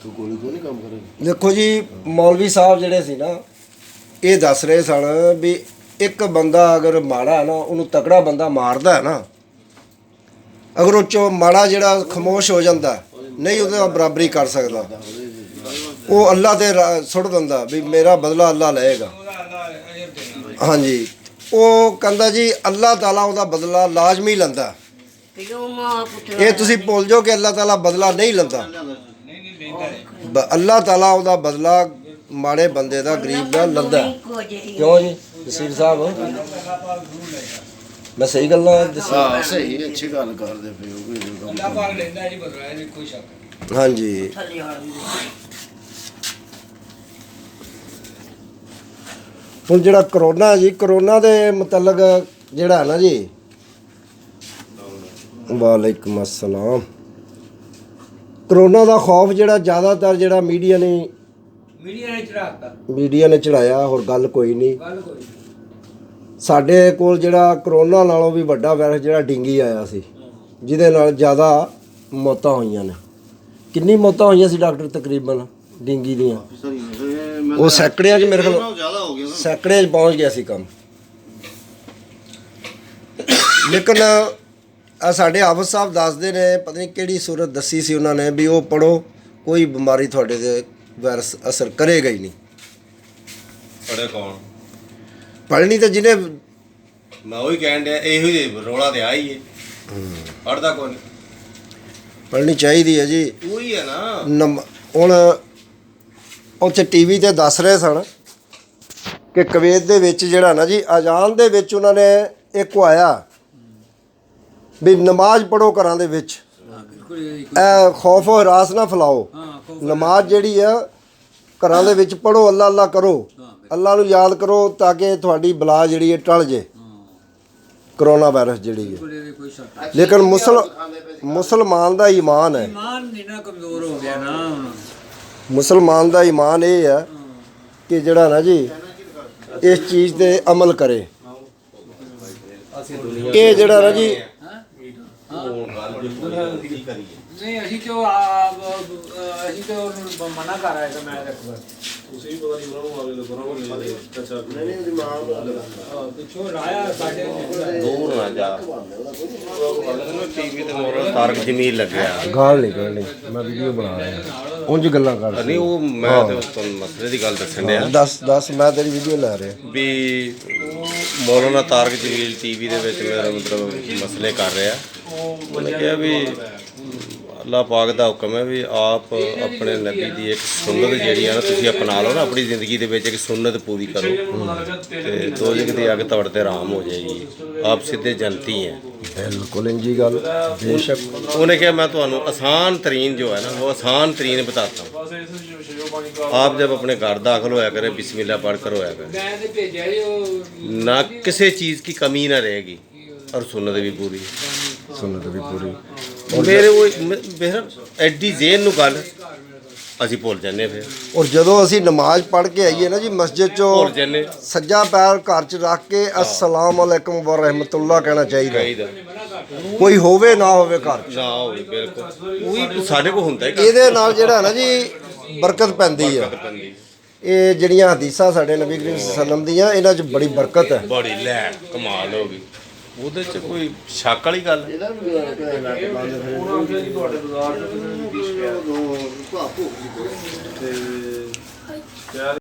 तो गोली को नहीं काम करेगी। देखो जी मौलवी साहब ਜਿਹੜੇ ਸੀ ਨਾ ਇਹ ਦੱਸ ਰਹੇ ਸਨ ਵੀ ਇੱਕ ਬੰਦਾ ਅਗਰ ਮਾੜਾ ਹੈ ਨਾ ਉਹਨੂੰ ਤਕੜਾ ਬੰਦਾ ਮਾਰਦਾ ਹੈ ਨਾ ਅਗਰ ਉਹ ਚੋਂ ਮਾੜਾ ਜਿਹੜਾ ਖਮੋਸ਼ ਹੋ ਜਾਂਦਾ ਨਹੀਂ ਉਹਦੇ ਨਾਲ ਬਰਾਬਰੀ ਕਰ ਸਕਦਾ ਉਹ ਅੱਲਾ ਤੇ ਸੁੱਟ ਦਿੰਦਾ ਵੀ ਮੇਰਾ ਬਦਲਾ ਅੱਲਾ ਲਏਗਾ। ਹਾਂਜੀ ਉਹ ਕਹਿੰਦਾ ਜੀ ਅੱਲਾ ਤਾਲਾ ਉਹਦਾ ਬਦਲਾ ਲਾਜ਼ਮੀ ਲੈਂਦਾ। ਇਹ ਤੁਸੀਂ ਭੁੱਲ ਜਾਓ ਕਿ ਅੱਲਾ ਤਾਲਾ ਬਦਲਾ ਨਹੀਂ ਲੈਂਦਾ। ਅੱਲਾ ਤਾਲਾ ਉਹਦਾ ਬਦਲਾ ਮਾੜੇ ਬੰਦੇ ਦਾ ਗਰੀਬ ਦਾ ਲੈਂਦਾ। ਕਿਉਂ ਜੀ ਨਸੀਰ ਸਾਹਿਬ ਮੈਂ ਸਹੀ ਗੱਲਾਂ ਦੱਸਾਂ? हाँ सही अच्छी गल करदे पे हो कोई ਅੱਲਾਹ ਪਾਕ ਲੈਂਦਾ ਜੀ ਬਦਲਾ ਇਹਦੇ ਕੋਈ ਸ਼ੱਕ ਹਾਂਜੀ ਹੁਣ ਜਿਹੜਾ ਕਰੋਨਾ ਜੀ ਕਰੋਨਾ ਦੇ ਮੁਤਲਕ ਜਿਹੜਾ ਨਾ ਜੀ ਵਾਲੇਕੁਮ ਅਸਲਾਮ ਕਰੋਨਾ ਦਾ ਖੌਫ ਜਿਹੜਾ ਜ਼ਿਆਦਾਤਰ ਜਿਹੜਾ ਮੀਡੀਆ ਨੇ ਚੜਾਇਆ ਹੋਰ ਗੱਲ ਕੋਈ ਨਹੀਂ। ਗੱਲ ਕੋਈ ਸਾਡੇ ਕੋਲ ਜਿਹੜਾ ਕਰੋਨਾ ਨਾਲੋਂ ਵੀ ਵੱਡਾ ਵਾਇਰਸ ਜਿਹੜਾ ਡੇਂਗੀ ਆਇਆ ਸੀ ਜਿਹਦੇ ਨਾਲ ਜ਼ਿਆਦਾ ਮੌਤਾਂ ਹੋਈਆਂ ਨੇ। ਕਿੰਨੀ ਮੌਤਾਂ ਹੋਈਆਂ ਸੀ ਡਾਕਟਰ ਤਕਰੀਬਨ ਡੇਂਗੀ ਦੀਆਂ? ਉਹ ਸੈਂਕੜਿਆਂ 'ਚ ਮੇਰੇ ਖਿਆਲ ज्यादा हो गया ਸੈਂਕੜਿਆਂ 'ਚ ਪਹੁੰਚ ਗਿਆ ਸੀ ਕੰਮ। ਲੇਕਿਨ ਆ ਸਾਡੇ ਹਾਫਿਜ਼ ਸਾਹਿਬ ਦੱਸਦੇ ਨੇ ਪਤਾ ਨਹੀਂ ਕਿਹੜੀ ਸੂਰਤ ਦੱਸੀ ਸੀ ਉਹਨਾਂ ਨੇ ਵੀ ਉਹ ਪੜੋ ਕੋਈ ਬਿਮਾਰੀ ਤੁਹਾਡੇ ਤੇ ਵਾਇਰਸ ਅਸਰ ਕਰੇਗਾ ਹੀ ਨਹੀਂ। ਪੜੇ ਕੌਣ? ਪੜ੍ਹਨੀ ਤਾਂ ਜਿਹਨੇ ਮੈਂ ਉਹੀ ਕਹਿਣ ਡਿਆ ਇਹੋ ਹੀ ਰੌਲਾ ਤੇ ਆ ਹੀ ਏ। ਪੜਦਾ ਕੋਈ ਨਹੀਂ। ਪੜ੍ਹਨੀ ਚਾਹੀਦੀ ਹੈ ਜੀ। ਉਹੀ ਹੈ ਨਾ ਹੁਣ ਉੱਥੇ ਟੀਵੀ ਤੇ ਦੱਸ ਰਹੇ ਸਨ ਕਿ ਕੁਵੈਤ ਦੇ ਵਿੱਚ ਜਿਹੜਾ ਨਾ ਜੀ ਅਜ਼ਾਨ ਦੇ ਵਿੱਚ ਉਹਨਾਂ ਨੇ ਇੱਕ ਆਇਆ ਵੀ ਨਮਾਜ਼ ਪੜੋ ਘਰਾਂ ਦੇ ਵਿੱਚ ਇਹ ਖੌਫ ਹਰਾਸ ਨਾ ਫੈਲਾਓ। ਨਮਾਜ਼ ਜਿਹੜੀ ਆ ਘਰਾਂ ਦੇ ਵਿੱਚ ਪੜੋ ਅੱਲਾ ਅੱਲਾ ਕਰੋ ਅੱਲਾ ਨੂੰ ਯਾਦ ਕਰੋ ਤਾਂ ਕਿ ਤੁਹਾਡੀ ਬਲਾ ਜਿਹੜੀ ਹੈ ਟਲ ਜੇ ਕਰੋਨਾ ਵਾਇਰਸ ਜਿਹੜੀ ਹੈ। ਲੇਕਿਨ ਮੁਸਲਮਾਨ ਦਾ ਈਮਾਨ ਹੈ ਕਮਜ਼ੋਰ ਹੋ ਗਿਆ ਨਾ। ਮੁਸਲਮਾਨ ਦਾ ਈਮਾਨ ਇਹ ਹੈ ਕਿ ਜਿਹੜਾ ਨਾ ਜੀ ਇਸ ਚੀਜ਼ ਤੇ ਅਮਲ ਕਰੇ। ਇਹ ਜਿਹੜਾ ਨਾ ਜੀ ਨਹੀਂ ਅਸੀਂ ਕਿਉਂ ਅਸੀਂ ਕਿਉਂ ਉਹਨੂੰ ਮਨਾ ਕਰ ਰਹੇ ਕਿ ਮੈਂ ਰੱਖੂਗਾ ਤੁਸੀਂ ਵੀ ਪਤਾ ਨਹੀਂ ਉਹਨਾਂ ਨੂੰ ਆਵੇ ਅੱਛਾ ਨਹੀਂ ਪਿੱਛੋਂ ਰਾਇਆ ਸਾਡੇ ਦੂਰ ਨਾ ਜਾ ਟੀਵੀ ਤੇ ਮੋਰ ਤਾਰਕ ਜਮੀਲ ਲੱਗਿਆ ਗਾਲ ਨਹੀਂ ਕਰਨੀ ਮੈਂ ਵੀਡੀਓ ਬਣਾ ਰਿਹਾ ਉਂਝ ਗੱਲਾਂ ਕਰ ਨਹੀਂ ਉਹ ਮੈਂ ਤੇ ਤੁਹਾਨੂੰ ਮਸਲੇ ਦੀ ਗੱਲ ਦੱਸਣ ਡਿਆ। ਦੱਸ ਮੈਂ ਤੇਰੀ ਵੀਡੀਓ ਲੈ ਰਿਹਾ ਵੀ ਮੌਲਾਨਾ ਤਾਰਕ ਜਮੀਲ ਟੀਵੀ ਦੇ ਵਿੱਚ ਮੇਰਾ ਮਤਲਬ ਮਸਲੇ ਕਰ ਰਿਹਾ। ਉਹਨੇ ਕਿਹਾ ਵੀ ਅੱਲਾਹ ਪਾਕ ਦਾ ਹੁਕਮ ਹੈ ਵੀ ਆਪ ਆਪਣੇ ਨਬੀ ਦੀ ਇੱਕ ਸੁਨਨਤ ਜਿਹੜੀ ਆ ਨਾ ਤੁਸੀਂ ਅਪਣਾ ਲਓ ਨਾ ਆਪਣੀ ਜ਼ਿੰਦਗੀ ਦੇ ਵਿੱਚ ਇੱਕ ਸੁਨਨਤ ਪੂਰੀ ਕਰੋ ਤੇ ਦੋਜ਼ਖ ਦੀ ਅੱਗ ਤੁਹਾਡੇ ਤੇ ਆਰਾਮ ਹੋ ਜਾਏਗੀ। ਆਪ ਸਿੱਧੇ ਜਨਤੀ ਹੈ। ਬਿਲकुल ਇੰਜੀ ਗੱਲ ਬੇਸ਼ੱਕ। ਉਹਨੇ ਕਿਹਾ मैं ਤੁਹਾਨੂੰ आसान तरीन जो है ना वो आसान तरीन बताता हूँ। आप जब अपने घर दाखिल होया करें बिस्मिल्लाह पढ़ कर होया करें ਮੈਂ ਤੇ ਭੇਜਿਆ ਜੀ ਉਹ ना किसी चीज़ की कमी ना रहेगी और सुन्नत भी पूरी ਸੁਨਨਤ ਵੀ ਪੂਰੀ। मेरे वो मेरा एडी जेन ਨੂੰ ਗੱਲ ਅਸੀਂ ਭੁੱਲ ਜਾਂਦੇ ਫਿਰ। ਔਰ ਜਦੋਂ ਅਸੀਂ ਨਮਾਜ਼ ਪੜ੍ਹ ਕੇ ਆਈਏ ਨਾ ਜੀ ਮਸਜਿਦ ਚੋਂ ਭੁੱਲ ਜਾਂਦੇ ਸੱਜਾ ਪੈਰ ਘਰ 'ਚ ਰੱਖ ਕੇ ਅਸਲਾਮ ਅਲੈਕੁਮ ਵ ਰਹਿਮਤੁल्लाह ਕਹਿਣਾ ਚਾਹੀਦਾ। ਚਾਹੀਦਾ ਕੋਈ ਹੋਵੇ ਨਾ ਹੋਵੇ ਘਰ 'ਚ। ਨਾ ਹੋਵੇ ਬਿਲਕੁਲ ਉਹੀ ਸਾਡੇ ਕੋਲ ਹੁੰਦਾ ਹੈ ਇਹਦੇ ਨਾਲ ਜਿਹੜਾ ਨਾ ਜੀ ਬਰਕਤ ਪੈਂਦੀ ਆ। ਇਹ ਜਿਹੜੀਆਂ ਹਦੀਸਾਂ ਸਾਡੇ ਨਬੀ ਕਰੀਮ ਸੱਲਮ ਦੀਆਂ ਇਹਨਾਂ 'ਚ ਬੜੀ ਬਰਕਤ ਹੈ। ਬੜੀ ਲੈ ਕਮਾਲ ਹੋ ਗਈ ਉਹਦੇ 'ਚ ਕੋਈ ਸ਼ੱਕ ਵਾਲੀ ਗੱਲ ਤੁਹਾਡੇ ਬਾਜ਼ਾਰ 'ਚ